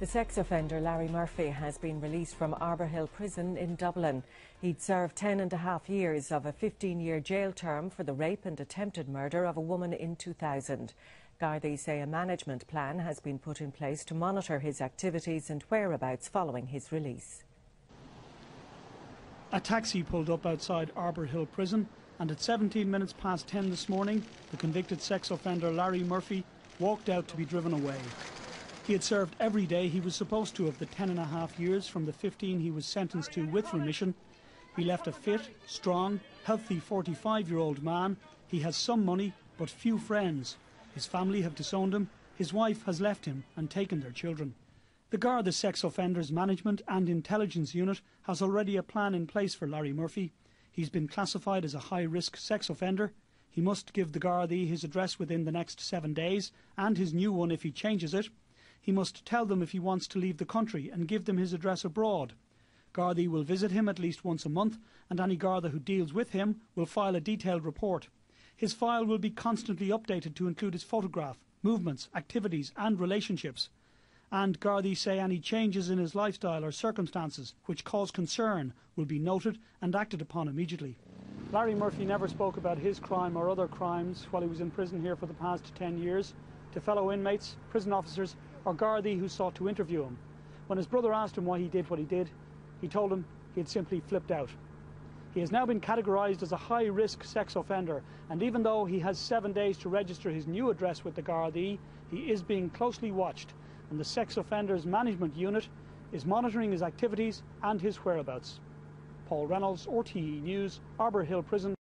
The sex offender Larry Murphy has been released from Arbour Hill prison in Dublin. He'd served 10.5 years of a 15-year jail term for the rape and attempted murder of a woman in 2000. Gardaí say a management plan has been put in place to monitor his activities and whereabouts following his release. A taxi pulled up outside Arbour Hill prison, and at 17 minutes past 10 this morning, the convicted sex offender Larry Murphy walked out to be driven away. He had served every day he was supposed to of the 10.5 years from the 15 he was sentenced to with remission. He left a fit, strong, healthy 45-year-old man. He has some money but few friends. His family have disowned him. His wife has left him and taken their children. The Garda Sex Offenders Management and Intelligence Unit has already a plan in place for Larry Murphy. He's been classified as a high-risk sex offender. He must give the Gardaí his address within the next 7 days and his new one if he changes it. He must tell them if he wants to leave the country and give them his address abroad. Gardaí will visit him at least once a month, and any Garda who deals with him will file a detailed report. His file will be constantly updated to include his photograph, movements, activities and relationships. And Gardaí say any changes in his lifestyle or circumstances which cause concern will be noted and acted upon immediately. Larry Murphy never spoke about his crime or other crimes while he was in prison here for the past 10 years to fellow inmates, prison officers or Gardaí who sought to interview him. When his brother asked him why he did what he did, he told him he had simply flipped out. He has now been categorised as a high-risk sex offender, and even though he has 7 days to register his new address with the Gardaí, he is being closely watched, and the Sex Offenders Management Unit is monitoring his activities and his whereabouts. Paul Reynolds, RTE News, Arbour Hill Prison.